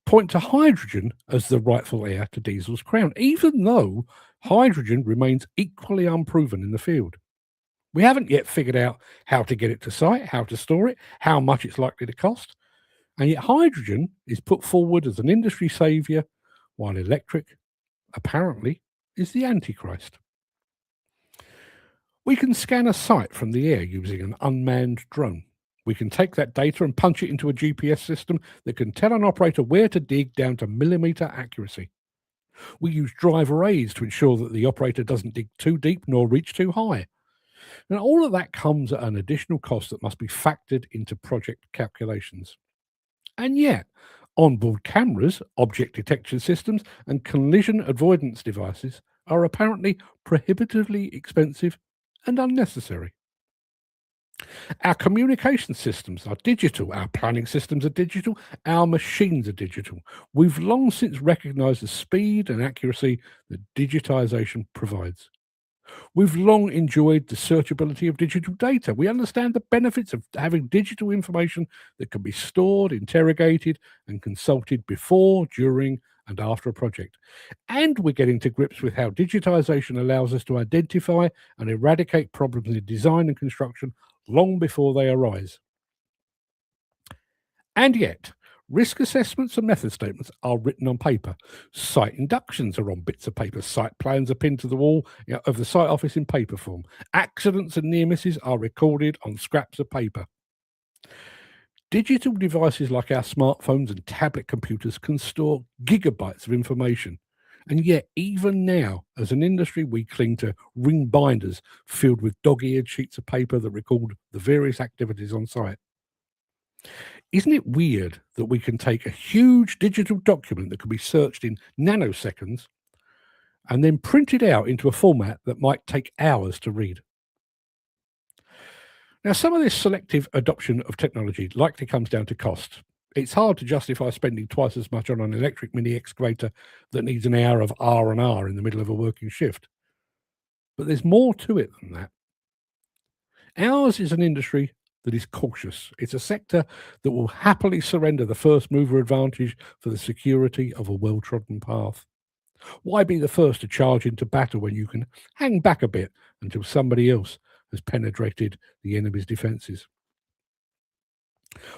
point to hydrogen as the rightful heir to diesel's crown, even though hydrogen remains equally unproven in the field. We haven't yet figured out how to get it to site, how to store it, how much it's likely to cost. And yet hydrogen is put forward as an industry saviour, while electric, apparently, is the Antichrist. We can scan a site from the air using an unmanned drone. We can take that data and punch it into a GPS system that can tell an operator where to dig down to millimetre accuracy. We use driver aids to ensure that the operator doesn't dig too deep nor reach too high. And all of that comes at an additional cost that must be factored into project calculations. And yet, onboard cameras, object detection systems, and collision avoidance devices are apparently prohibitively expensive and unnecessary. Our communication systems are digital, our planning systems are digital, our machines are digital. We've long since recognised the speed and accuracy that digitisation provides. We've long enjoyed the searchability of digital data. We understand the benefits of having digital information that can be stored, interrogated, and consulted before, during, and after a project. And we're getting to grips with how digitisation allows us to identify and eradicate problems in design and construction long before they arise. And yet, risk assessments and method statements are written on paper. Site inductions are on bits of paper. Site plans are pinned to the wall of the site office in paper form. Accidents and near misses are recorded on scraps of paper. Digital devices like our smartphones and tablet computers can store gigabytes of information. And yet, even now, as an industry, we cling to ring binders filled with dog-eared sheets of paper that record the various activities on site. Isn't it weird that we can take a huge digital document that can be searched in nanoseconds and then print it out into a format that might take hours to read? Now, some of this selective adoption of technology likely comes down to cost. It's hard to justify spending twice as much on an electric mini excavator that needs an hour of R&R in the middle of a working shift. But there's more to it than that. Ours is an industry that is cautious. It's a sector that will happily surrender the first mover advantage for the security of a well-trodden path. Why be the first to charge into battle when you can hang back a bit until somebody else has penetrated the enemy's defences?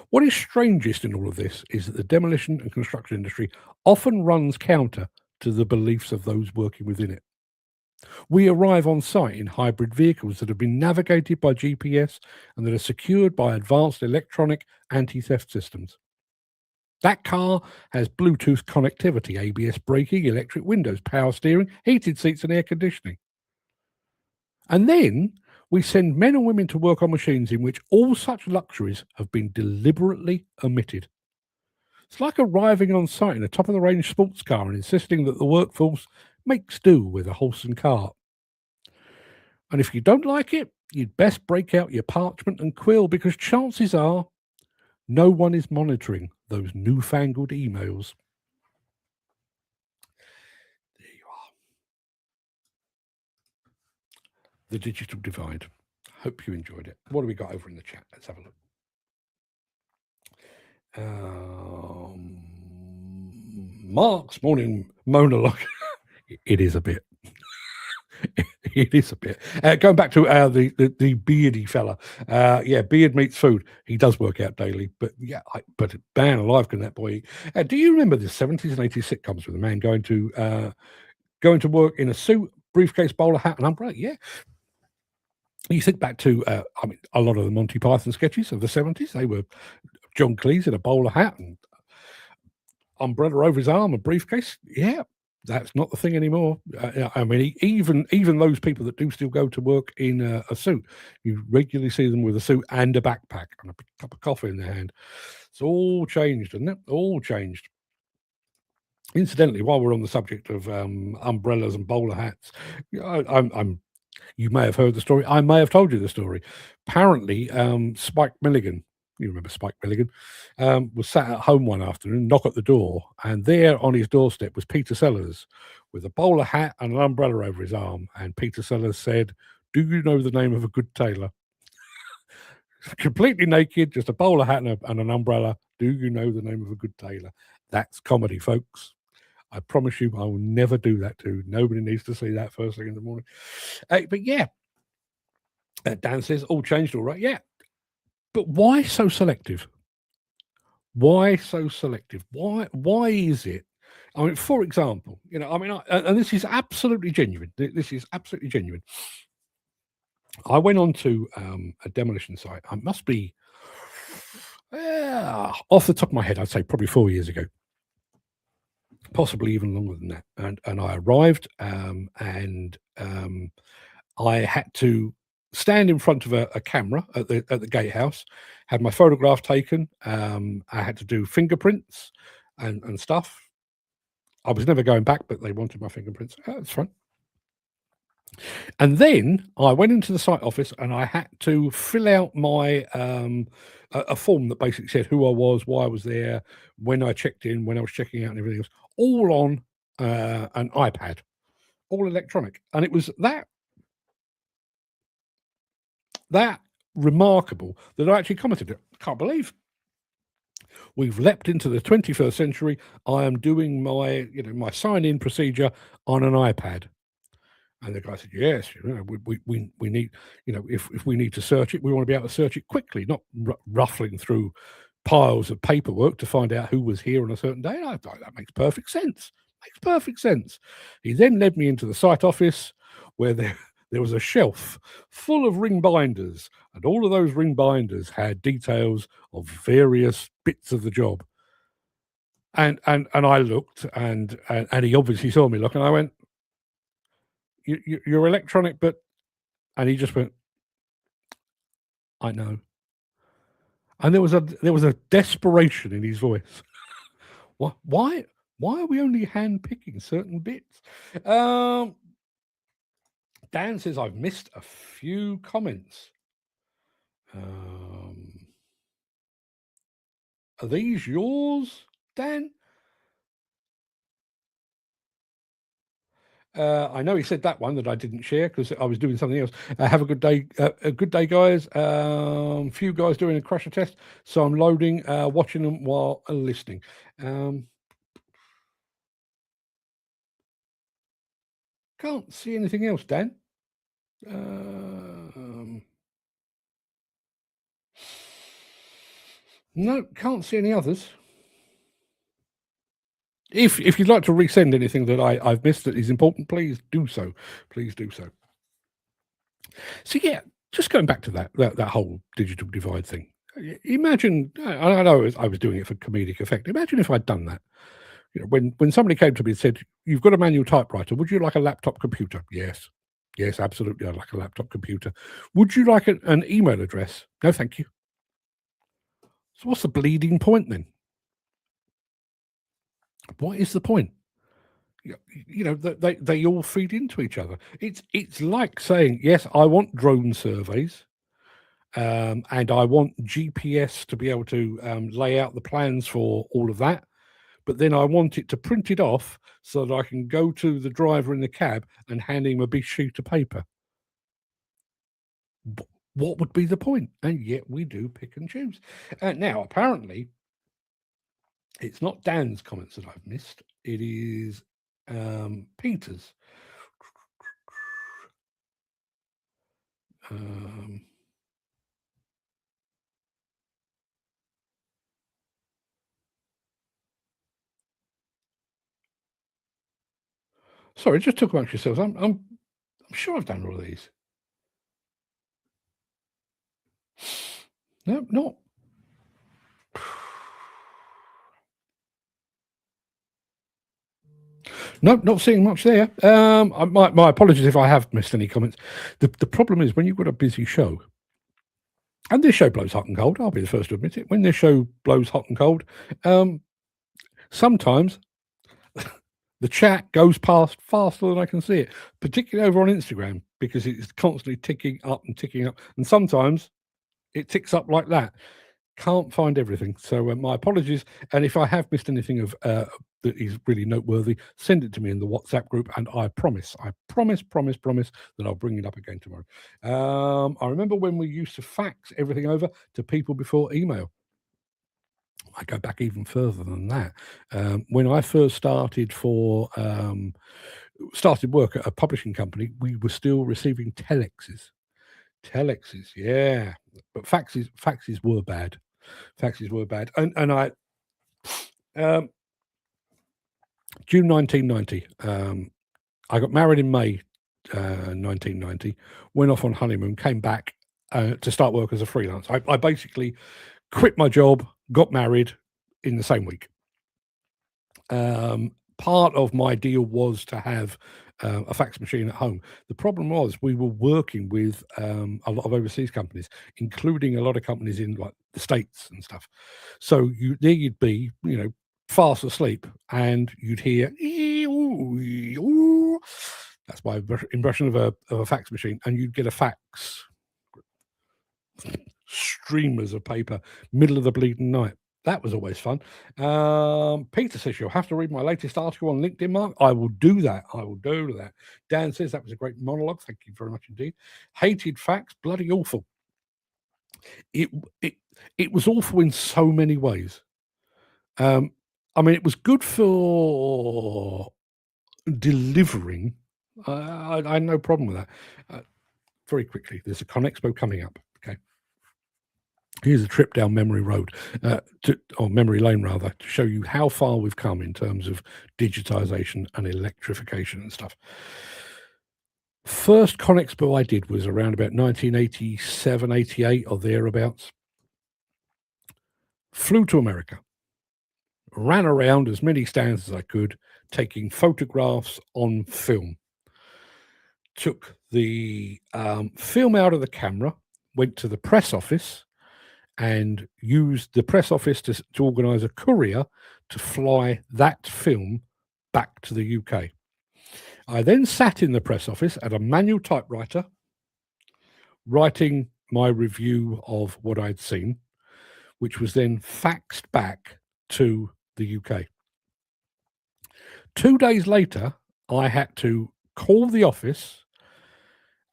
What is strangest in all of this is that the demolition and construction industry often runs counter to the beliefs of those working within it. We arrive on site in hybrid vehicles that have been navigated by GPS and that are secured by advanced electronic anti-theft systems. That car has Bluetooth connectivity, ABS braking, electric windows, power steering, heated seats and air conditioning. And then we send men and women to work on machines in which all such luxuries have been deliberately omitted. It's like arriving on site in a top-of-the-range sports car and insisting that the workforce makes do with a horse and cart. And if you don't like it, you'd best break out your parchment and quill, because chances are no one is monitoring those newfangled emails. There you are. The digital divide. Hope you enjoyed it. What have we got over in the chat? Let's have a look. Mark's morning monologue. It is a bit. It is a bit. Going back to the beardy fella. Yeah, beard meets food. He does work out daily, but yeah, but man alive, can that boy eat? Do you remember the 70s and 80s sitcoms with a man going to work in a suit, briefcase, bowler hat, and umbrella? Yeah. You think back to, a lot of the Monty Python sketches of the 70s. They were John Cleese in a bowler hat and umbrella over his arm, a briefcase. Yeah. That's not the thing anymore. I mean, even those people that do still go to work in a suit, you regularly see them with a suit and a backpack and a cup of coffee in their hand. It's all changed, isn't it? All changed. Incidentally, while we're on the subject of umbrellas and bowler hats, you may have heard the story. I may have told you the story. Apparently, Spike Milligan, you remember Spike Milligan, was sat at home one afternoon, knock at the door, and there on his doorstep was Peter Sellers with a bowler hat and an umbrella over his arm. And Peter Sellers said, "Do you know the name of a good tailor?" Completely naked, just a bowler hat and an umbrella. Do you know the name of a good tailor? That's comedy, folks. I promise you, I will never do that to you. Nobody needs to see that first thing in the morning. But yeah, Dan says, all changed, all right. Yeah. But why so selective? Why so selective? Why is it? I mean, for example, and this is absolutely genuine. This is absolutely genuine. I went on to a demolition site. I must be, off the top of my head, I'd say probably 4 years ago. Possibly even longer than that. And I arrived and I had to stand in front of a camera at the gatehouse, had my photograph taken. I had to do fingerprints and stuff. I was never going back, but they wanted my fingerprints. That's fine. And then I went into the site office and I had to fill out my a form that basically said who I was, why I was there, when I checked in, when I was checking out, and everything else, all on an iPad, all electronic. And it was that remarkable that I actually commented, can't believe we've leapt into the 21st century. I am doing my my sign-in procedure on an iPad. And the guy said, yes, we need, if we need to search it, we want to be able to search it quickly, not ruffling through piles of paperwork to find out who was here on a certain day. And I thought that makes perfect sense. Makes perfect sense. He then led me into the site office where there was a shelf full of ring binders, and all of those ring binders had details of various bits of the job. And I looked, and he obviously saw me look, and I went, you're electronic, and he just went, I know. And there was a desperation in his voice. Why are we only hand picking certain bits? Dan says I've missed a few comments. Are these yours, Dan? I know he said that one that I didn't share because I was doing something else. Have a good day. A good day, guys. Few guys doing a crusher test, so I'm loading, watching them while listening. Can't see anything else, Dan. No, can't see any others. If you'd like to resend anything that I've missed that is important, please do so. Please do so. So yeah, just going back to that whole digital divide thing. Imagine, I know I was doing it for comedic effect. Imagine if I'd done that. When somebody came to me and said, "You've got a manual typewriter. Would you like a laptop computer?" Yes, absolutely. I'd like a laptop computer. Would you like an email address? No, thank you. So what's the bleeding point then? What is the point? They all feed into each other. It's like saying, yes, I want drone surveys, and I want GPS to be able to lay out the plans for all of that, but then I want it to print it off so that I can go to the driver in the cab and hand him a big sheet of paper. What would be the point? And yet we do pick and choose. Now, apparently, it's not Dan's comments that I've missed. It is Peter's. Sorry, just talk amongst yourselves. I'm sure I've done all of these. No, not. No, not seeing much there. My apologies if I have missed any comments. The problem is when you've got a busy show, and this show blows hot and cold, I'll be the first to admit it. When this show blows hot and cold, sometimes the chat goes past faster than I can see it, particularly over on Instagram, because it's constantly ticking up. And sometimes it ticks up like that. Can't find everything. So my apologies. And if I have missed anything of that is really noteworthy, send it to me in the WhatsApp group, and I promise that I'll bring it up again tomorrow. I remember when we used to fax everything over to people before email. I go back even further than that. When I first started work at a publishing company, we were still receiving telexes. Yeah, but faxes were bad. And I June 1990. I got married in May 1990. Went off on honeymoon. Came back to start work as a freelance. I basically quit my job, got married in the same week. Part of my deal was to have a fax machine at home. The problem was we were working with a lot of overseas companies, including a lot of companies in like the States and stuff. So you'd be, fast asleep, and you'd hear, that's my impression of a fax machine, and you'd get a fax, streamers of paper, middle of the bleeding night. That was always fun. Peter says you'll have to read my latest article on LinkedIn, Mark. I will do that. Dan says that was a great monologue. Thank you very much indeed. Hated fax, bloody awful. It was awful in so many ways. It was good for delivering. I had no problem with that. Very quickly, there's a ConExpo coming up. Okay. Here's a trip down memory lane rather, to show you how far we've come in terms of digitization and electrification and stuff. First ConExpo I did was around about 1987, 88 or thereabouts. Flew to America, ran around as many stands as I could, taking photographs on film. Took the film out of the camera, went to the press office, and used the press office to organise a courier to fly that film back to the UK. I then sat in the press office at a manual typewriter, writing my review of what I'd seen, which was then faxed back to the UK. 2 days later, I had to call the office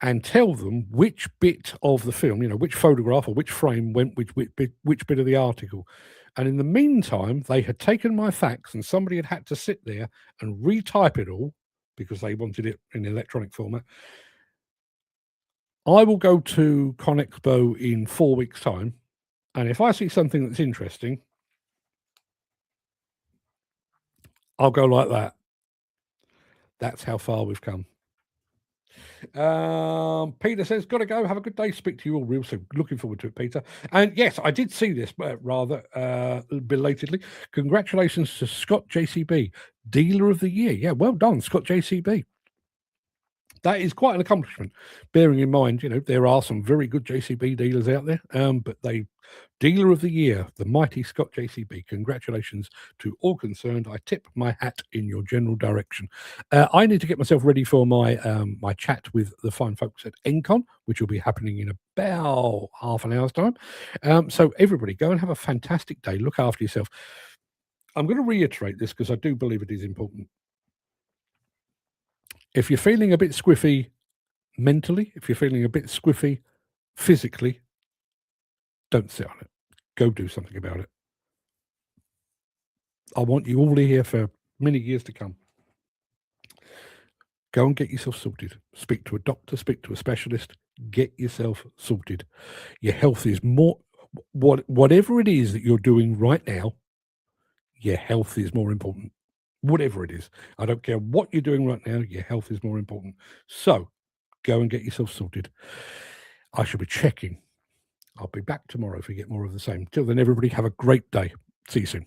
and tell them which bit of the film, which photograph or which frame went which bit of the article. And in the meantime, they had taken my fax and somebody had to sit there and retype it all because they wanted it in electronic format. I will go to ConExpo in 4 weeks' time, and if I see something that's interesting, I'll go like that. That's how far we've come. Peter says, gotta go, have a good day, speak to you all real soon. Looking forward to it, Peter. And yes, I did see this rather belatedly. Congratulations to Scott JCB, Dealer of the Year. Yeah, well done, Scott JCB. That is quite an accomplishment, bearing in mind, there are some very good JCB dealers out there, but Dealer of the Year, the mighty Scott JCB. Congratulations to all concerned. I tip my hat in your general direction. I need to get myself ready for my my chat with the fine folks at Encon, which will be happening in about half an hour's time. So everybody, go and have a fantastic day. Look after yourself. I'm going to reiterate this because I do believe it is important. If you're feeling a bit squiffy mentally, if you're feeling a bit squiffy physically, don't sit on it. Go do something about it. I want you all here for many years to come. Go and get yourself sorted. Speak to a doctor, speak to a specialist, get yourself sorted. Your health is more, whatever it is that you're doing right now, your health is more important. Whatever it is. I don't care what you're doing right now, your health is more important. So go and get yourself sorted. I shall be checking. I'll be back tomorrow if we get more of the same. Till then, everybody have a great day. See you soon.